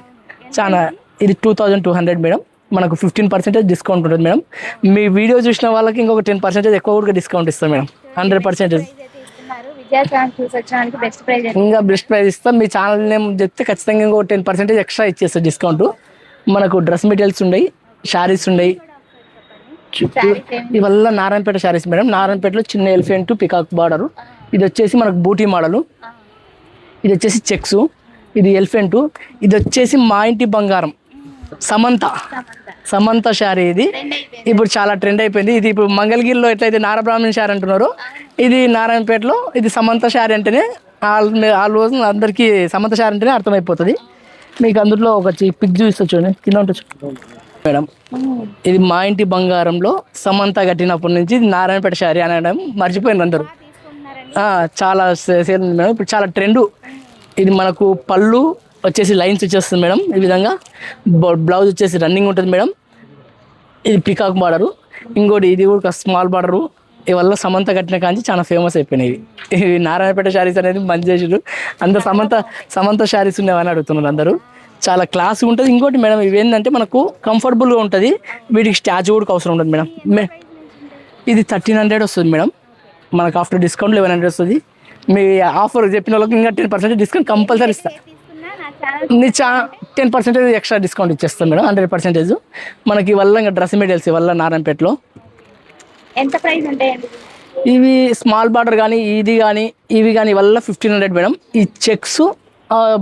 చాలా, ఇది 2200 మేడం. మనకు 15% డిస్కౌంట్ ఉంటుంది మేడం. మీ వీడియో చూసిన వాళ్ళకి ఇంకొక 10% ఎక్కువ కూడా డిస్కౌంట్ ఇస్తాం మేడం. 100% ఇంకా బెస్ట్ ప్రైస్ ఇస్తాం. మీ ఛానల్ నేమ్ చెప్తే ఖచ్చితంగా ఇంకో 10% ఎక్స్ట్రా ఇచ్చేస్తారు డిస్కౌంట్. మనకు డ్రెస్ మెటీరియల్స్ ఉన్నాయి, శారీస్ ఉన్నాయి. ఇవల్ల నారాయణపేట శారీస్ మేడం. నారాయణపేటలో చిన్న ఎలిఫెంట్ పికాక్ బార్డరు. ఇది వచ్చేసి మనకు బూటీ మోడలు. ఇది వచ్చేసి చెక్స్. ఇది ఎలిఫెంట్. ఇది వచ్చేసి మా ఇంటి బంగారం సమంత శారీ. ఇది ఇప్పుడు చాలా ట్రెండ్ అయిపోయింది. ఇది ఇప్పుడు మంగళగిరిలో ఎట్లయితే నారబ్రాహ్మణి శారీ అంటున్నారో, ఇది నారాయణపేటలో ఇది సమంత శారీ అంటేనే రోజు అందరికీ సమంత శారీ అంటేనే అర్థమైపోతుంది. మీకు అందులో ఒక పిక్ చూపిస్తా చూడండి, కింద ఉంటుంది. మేడం ఇది మా ఇంటి బంగారంలో సమంత కట్టినప్పటి నుంచి ఇది నారాయణపేట శారీ అనడం మర్చిపోయింది అందరూ. చాలా సేల్ ఉంది మేడం, ఇప్పుడు చాలా ట్రెండ్. ఇది మనకు పళ్ళు వచ్చేసి లైన్స్ వచ్చేస్తుంది మేడం, ఈ విధంగా బ్లౌజ్ వచ్చేసి రన్నింగ్ ఉంటుంది మేడం. ఇది పికాక్ బార్డరు, ఇంకోటి ఇది కూడా స్మాల్ బార్డరు. ఇవల్ల సమంత కట్టిన కాంచి చాలా ఫేమస్ అయిపోయినాయి. ఇవి నారాయణపేట శారీస్ అనేది మంచి చేసారు. అందరు సమంత శారీస్ ఉండేవని అడుగుతున్నారు అందరూ. చాలా క్లాస్ ఉంటుంది. ఇంకోటి మేడం ఇవి ఏంటంటే మనకు కంఫర్టబుల్గా ఉంటుంది, వీటికి స్టాచ్యూ కూడా అవసరం ఉంటుంది మేడం. ఇది 1300 వస్తుంది మేడం, మనకు ఆఫ్టర్ డిస్కౌంట్ 1100 వస్తుంది. మీ ఆఫర్ చెప్పిన వాళ్ళకి ఇంకా 10% డిస్కౌంట్ కంపల్సరీ ఇస్తాను. 10% ఎక్స్ట్రా డిస్కౌంట్ ఇచ్చేస్తాం మేడం, 100%. మనకి వల్ల ఇంకా డ్రెస్ మెటీరియల్స్ వల్ల నారాయణపేటలో ఎంత ప్రైస్ ఉంటాయండి ఇవి? స్మాల్ బార్డర్ కానీ ఇది కానీ ఇవి కానీ వల్ల 1500 మేడం. ఈ చెక్స్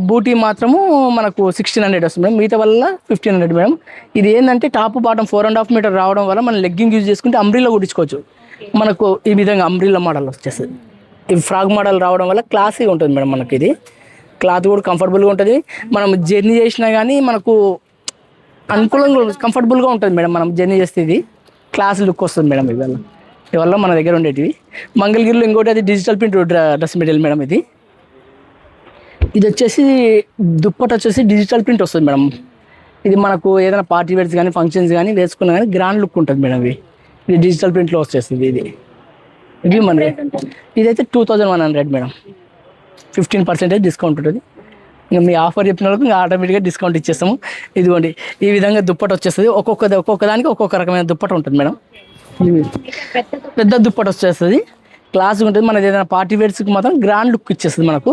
బూటీ మాత్రము మనకు 1600 వస్తుంది మేడం, మిగతా వల్ల 1500 మేడం. ఇది ఏంటంటే టాప్ బాటమ్ 4.5 మీటర్ రావడం వల్ల మనం లెగ్గింగ్ యూజ్ చేసుకుంటే అంబ్రిల్లా కుట్టించుకోవచ్చు. మనకు ఈ విధంగా అంబ్రిల్లా మోడల్ వచ్చేస్తుంది. ఇది ఫ్రాక్ మోడల్ రావడం వల్ల క్లాసీగా ఉంటుంది మేడం. మనకి ఇది క్లాత్ కూడా కంఫర్టబుల్గా ఉంటుంది. మనం జర్నీ చేసినా కానీ మనకు అనుకూలంగా కంఫర్టబుల్గా ఉంటుంది మేడం. మనం జర్నీ చేస్తే ఇది క్లాస్ లుక్ వస్తుంది మేడం. ఇవల్ల మన దగ్గర ఉండేటివి. మంగళగిరిలో ఇంకోటి అది digital print dress material madam. ఇది వచ్చేసి దుప్పట వచ్చేసి డిజిటల్ ప్రింట్ వస్తుంది మేడం. ఇది మనకు ఏదైనా పార్టీ వేర్స్ కానీ ఫంక్షన్స్ కానీ వేసుకున్నా కానీ గ్రాండ్ లుక్ ఉంటుంది మేడం. ఇది డిజిటల్ ప్రింట్లో వచ్చేస్తుంది. ఇది మన ఇదైతే 2100 మేడం, 15% డిస్కౌంట్ ఉంటుంది. ఇంకా మీ ఆఫర్ చెప్పిన వాళ్ళకి ఇంకా ఆటోమేటిక్గా డిస్కౌంట్ ఇచ్చేస్తాము. ఇదిగోండి ఈ విధంగా దుప్పట వచ్చేస్తుంది. ఒక్కొక్క దానికి ఒక్కొక్క రకమైన దుప్పట ఉంటుంది మేడం. పెద్ద దుప్పట వచ్చేస్తుంది, క్లాస్ ఉంటుంది. మనది ఏదైనా పార్టీ వేర్స్కి మాత్రం గ్రాండ్ లుక్ ఇచ్చేస్తుంది మనకు.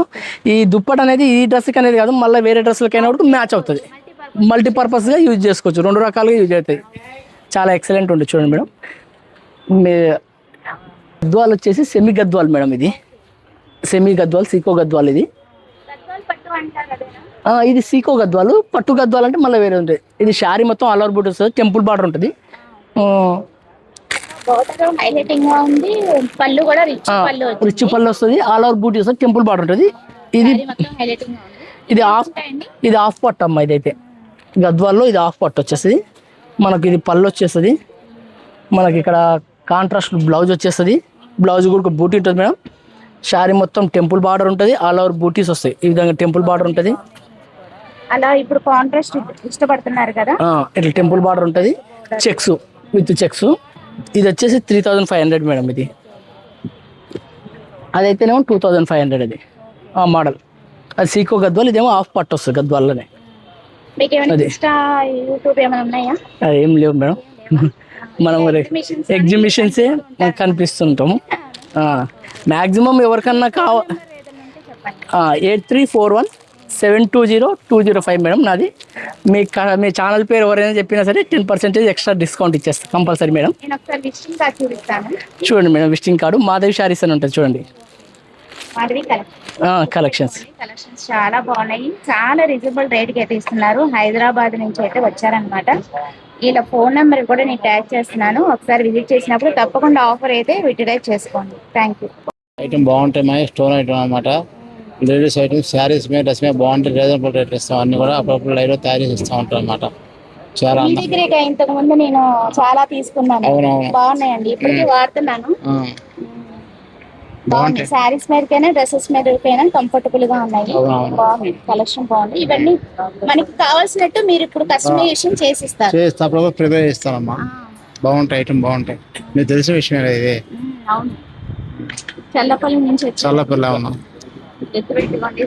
ఈ దుప్పట అనేది ఈ డ్రెస్కి అనేది కాదు, మళ్ళీ వేరే డ్రెస్లకైనా కూడా మ్యాచ్ అవుతుంది. మల్టీపర్పస్గా యూజ్ చేసుకోవచ్చు, 2 రకాలుగా యూజ్ అవుతాయి. చాలా ఎక్సలెంట్ ఉంటుంది చూడండి మేడం. మీ గద్వాల్ వచ్చేసి సెమీ గద్వాల్ మేడం. ఇది సెమీ గద్వాల్, సీకో గద్వాల్. ఇది సీకో గద్వాలు. పట్టు గద్వాలు అంటే మళ్ళీ వేరే ఉంటుంది. ఇది శారీ మొత్తం ఆల్ ఓవర్ బూట్ వస్తుంది, టెంపుల్ బార్డర్ ఉంటుంది. రిచ్ పళ్ళు వస్తుంది, ఆల్ ఓవర్ బూట్ వస్తుంది, టెంపుల్ బార్డర్ ఉంటుంది. ఇది హాఫ్ పట్టు అమ్మ. ఇదైతే గద్వాల్లో ఇది హాఫ్ పట్టు వచ్చేస్తుంది మనకి. ఇది పళ్ళు వచ్చేస్తుంది మనకి. ఇక్కడ కాంట్రాస్ట్ బ్లౌజ్ వచ్చేస్తుంది. బ్లౌజ్ కూడా బూటీ ఉంటుంది మేడం. శారీ మొత్తం టెంపుల్ బార్డర్ ఉంటుంది, ఆల్ ఓవర్ బూటీస్ వస్తాయి. ఈ విధంగా టెంపుల్ బార్డర్ ఉంటుంది. అలా ఇప్పుడు కాంట్రాస్ట్ ఇష్టపడుతున్నారు కదా, ఇట్లా టెంపుల్ బార్డర్ ఉంటుంది, చెక్స్ విత్ చెక్స్. ఇది వచ్చేసి 3500 మేడం. ఇది అదైతేనేమో 2500. అది ఆ మోడల్. అది సీకో గద్వాల్, ఇదేమో హాఫ్ పట్టు వస్తుంది గద్వాల్లోనే. అది ఏం లేవు మేడం. మనం ఎగ్జిబిషన్సే కనిపిస్తుంటాము. మ్యాక్సిమం ఎవరికన్నా 8341720205 మేడం నాది. మీ ఛానల్ పేరు ఎవరైనా చెప్పినా సరే 10% ఎక్స్ట్రా డిస్కౌంట్ ఇచ్చేస్తాను కంపల్సరీ మేడం. చూడండి madam, visiting card Madhavi saris అని ఉంటుంది చూడండి. కలెక్షన్స్ చాలా బాగున్నాయి, చాలా రీజనబుల్ రేట్కి అయితే ఇస్తున్నారు. హైదరాబాద్ నుంచి అయితే వచ్చారనమాట. ఇలా ఫోన్ నెంబర్ కూడా నేను ట్యాగ్ చేస్తున్నాను, ఒకసారి విజిట్ చేసినప్పుడు తప్పకుండా ఆఫర్ అయితే యూటిలైజ్ చేసుకోండి. Thank you. ఐటమ్ బాగుంటాయి, మా స్టోన్ ఐటమ్ అనమాట. లేడీస్ ఐటమ్స్ శారీస్ మీద డ్రెస్ మీద బాగుంటాయి, రీజనబుల్ రేట్ ఇస్తాం. అన్ని కూడా అప్పుడప్పుడు లైవ్ లో తయారు చేసి ఇస్తూ ఉంటాం అనమాట. చాలా ఇంతకు ముందు నేను చాలా తీసుకున్నాను, బాగున్నాయండి, ఇప్పటికీ వాడుతున్నాను. బాగుంది. శారీస్ మీదకైనా డ్రెస్సెస్ మీదకైనా కంఫర్టబుల్ గా ఉన్నాయి. బాగుంది, కలెక్షన్ బాగుంది. ఇవన్నీ మనకి కావాల్సినట్టు మీరు ఇప్పుడు కస్టమైజేషన్ చేసిస్తారు. ప్రిపేర్ చేస్తామమ్మా. బాగుంటాయి, ఐటమ్ బాగుంటాయి. మీకు తెలిసిన విషయం ఇది. అవును, చల్లపల్లి నుంచి చల్లపల్లి. అవును,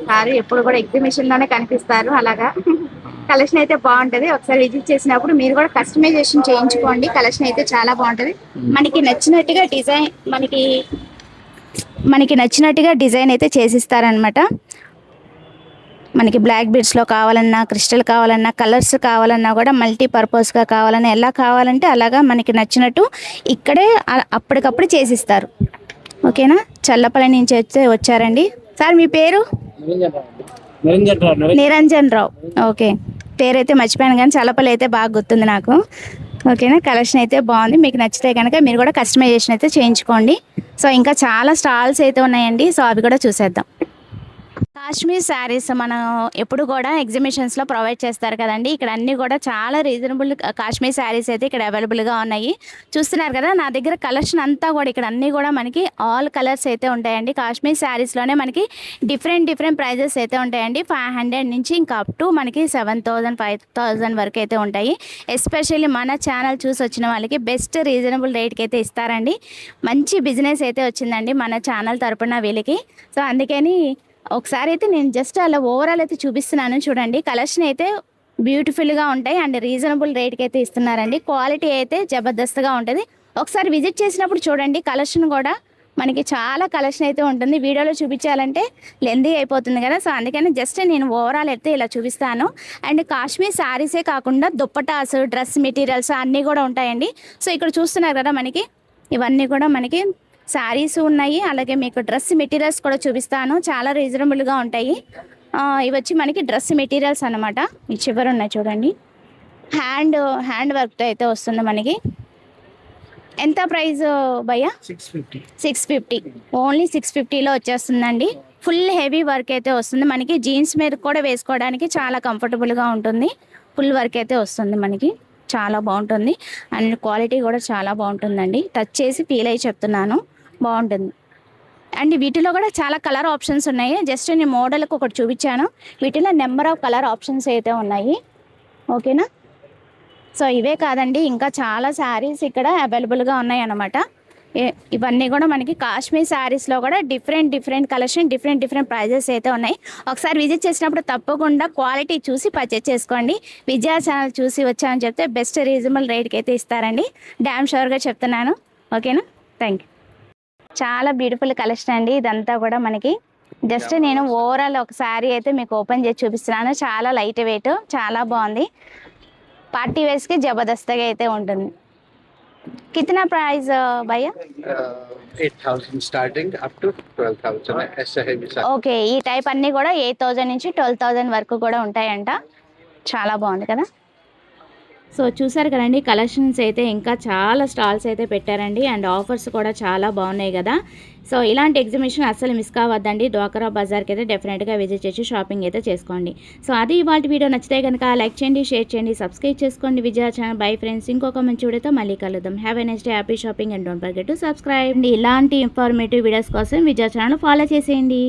సారీ ఎప్పుడు కూడా ఎగ్జిబిషన్ లోనే కనిపిస్తారు. అలాగా కలెక్షన్ అయితే బాగుంటది. ఒకసారి విజిట్ చేసినప్పుడు మీరు కూడా కస్టమైజేషన్ చేయించుకోండి. కలెక్షన్ అయితే చాలా బాగుంటది. మనకి నచ్చినట్టుగా డిజైన్ అయితే చేసిస్తారనమాట. మనకి బ్లాక్ బీడ్స్లో కావాలన్నా, క్రిస్టల్ కావాలన్నా, కలర్స్ కావాలన్నా కూడా మల్టీపర్పస్గా కావాలన్నా, ఎలా కావాలంటే అలాగా మనకి నచ్చినట్టు ఇక్కడే అప్పటికప్పుడు చేసిస్తారు. ఓకేనా? చల్లపల్లి నుంచి వచ్చారండి. సార్ మీ పేరు? నిరంజన్ రావు. ఓకే, పేరైతే మర్చిపోయాను కానీ చల్లపల్లి అయితే బాగా గుర్తుంది నాకు. ఓకేనా? కలెక్షన్ అయితే బాగుంది. మీకు నచ్చితే కనుక మీరు కూడా కస్టమైజేషన్ అయితే చేయించుకోండి. సో ఇంకా చాలా స్టాల్స్ అయితే ఉన్నాయండి, సో అవి కూడా చూసేద్దాం. కాశ్మీర్ శారీస్ మనం ఎప్పుడు కూడా ఎగ్జిబిషన్స్లో ప్రొవైడ్ చేస్తారు కదండి. ఇక్కడ అన్నీ కూడా చాలా రీజనబుల్ కాశ్మీర్ శారీస్ అయితే ఇక్కడ అవైలబుల్గా ఉన్నాయి. చూస్తున్నారు కదా నా దగ్గర కలెక్షన్ అంతా కూడా ఇక్కడ అన్నీ కూడా మనకి ఆల్ కలర్స్ అయితే ఉంటాయండి. కాశ్మీర్ శారీస్లోనే మనకి డిఫరెంట్ ప్రైజెస్ అయితే ఉంటాయండి. 500 నుంచి ఇంకా అప్ టు మనకి 7,000 5,000 వరకు అయితే ఉంటాయి. ఎస్పెషల్లీ మన ఛానల్ చూసి వచ్చిన వాళ్ళకి బెస్ట్ రీజనబుల్ రేట్కి అయితే ఇస్తారండి. మంచి బిజినెస్ అయితే వచ్చిందండి మన ఛానల్ తరపున వీళ్ళకి. సో అందుకని ఒకసారి అయితే నేను జస్ట్ అలా ఓవరాల్ అయితే చూపిస్తున్నాను చూడండి. కలెక్షన్ అయితే బ్యూటిఫుల్గా ఉంటాయి అండ్ రీజనబుల్ రేట్కి అయితే ఇస్తున్నారండి. క్వాలిటీ అయితే జబర్దస్త్గా ఉంటుంది. ఒకసారి విజిట్ చేసినప్పుడు చూడండి. కలెక్షన్ కూడా మనకి చాలా కలెక్షన్ అయితే ఉంటుంది. వీడియోలో చూపించాలంటే లెందీ అయిపోతుంది కదా. సో అందుకని జస్ట్ నేను ఓవరాల్ అయితే ఇలా చూపిస్తాను. అండ్ కాశ్మీర్ శారీసే కాకుండా దుప్పటాస్, డ్రెస్ మెటీరియల్స్ అన్నీ కూడా ఉంటాయండి. సో ఇక్కడ చూస్తున్నారు కదా మనకి ఇవన్నీ కూడా మనకి శారీస్ ఉన్నాయి. అలాగే మీకు డ్రెస్ మెటీరియల్స్ కూడా చూపిస్తాను. చాలా రీజనబుల్గా ఉంటాయి. ఇవి వచ్చి మనకి డ్రెస్ మెటీరియల్స్ అనమాట. ఈ చివరి ఉన్నాయి చూడండి. హ్యాండ్ వర్క్తో అయితే వస్తుంది మనకి. ఎంత ప్రైస్ భయ్యా? 650. ఓన్లీ 650లో వచ్చేస్తుందండి. ఫుల్ హెవీ వర్క్ అయితే వస్తుంది మనకి. జీన్స్ మీద కూడా వేసుకోవడానికి చాలా కంఫర్టబుల్గా ఉంటుంది. ఫుల్ వర్క్ అయితే వస్తుంది మనకి. చాలా బాగుంటుంది అండ్ క్వాలిటీ కూడా చాలా బాగుంటుందండి. టచ్ చేసి ఫీల్ అయ్యి చెప్తున్నాను, బాగుంటుంది. అండ్ వీటిలో కూడా చాలా కలర్ ఆప్షన్స్ ఉన్నాయి. జస్ట్ నేను మోడల్కి ఒకటి చూపించాను. వీటిలో నెంబర్ ఆఫ్ కలర్ ఆప్షన్స్ అయితే ఉన్నాయి. ఓకేనా? సో ఇవే కాదండి, ఇంకా చాలా శారీస్ ఇక్కడ అవైలబుల్గా ఉన్నాయి అన్నమాట. ఇవన్నీ కూడా మనకి కాశ్మీర్ శారీస్లో కూడా డిఫరెంట్ కలెక్షన్, డిఫరెంట్ ప్రైజెస్ అయితే ఉన్నాయి. ఒకసారి విజిట్ చేసినప్పుడు తప్పకుండా క్వాలిటీ చూసి పర్చేస్ చేసుకోండి. విజయ ఛానల్ చూసి వచ్చామని చెప్తే బెస్ట్ రీజనబుల్ రేట్కి అయితే ఇస్తారండి. డ్యామ్ షూర్గా చెప్తున్నాను. ఓకేనా? Thank you. చాలా బ్యూటిఫుల్ కలెక్షన్ అండి ఇదంతా కూడా మనకి. జస్ట్ నేను ఓవరాల్ ఒక శారీ అయితే మీకు ఓపెన్ చేసి చూపిస్తున్నాను. చాలా లైట్ వెయిట్, చాలా బాగుంది. పార్టీ వేర్స్కి జబర్దస్త్గా అయితే ఉంటుంది. कितना प्राइस भैया? 8,000 starting up to 12,000 ऐसा है भी. ఓకే, ఈ టైప్ అన్నీ కూడా 8,000 నుంచి 12,000 వరకు కూడా ఉంటాయంట. చాలా బాగుంది కదా. సో చూసారు కదండి, కలెక్షన్స్ అయితే ఇంకా చాలా స్టాల్స్ అయితే పెట్టారండి అండ్ ఆఫర్స్ కూడా చాలా బాగున్నాయి కదా. సో ఇలాంటి ఎగ్జిబిషన్ అస్సలు మిస్ కావద్దండి. డ్వాక్రా బజార్కి అయితే డెఫినెట్గా విజిట్ చేసి షాపింగ్ అయితే చేసుకోండి. సో అది ఇవాళ వీడియో నచ్చితే కనుక లైక్ చేయండి, షేర్ చేయండి, సబ్స్క్రైబ్ చేసుకోండి విజయ ఛానల్. బై ఫ్రెండ్స్, ఇంకొక మంచి వీడియోతో మళ్ళీ కలుద్దాం. Have a nice day, happy shopping and don't forget to subscribe. ఇలాంటి ఇన్ఫర్మేటివ్ వీడియోస్ కోసం విజయ ఛానల్ ఫాలో చేసేయండి.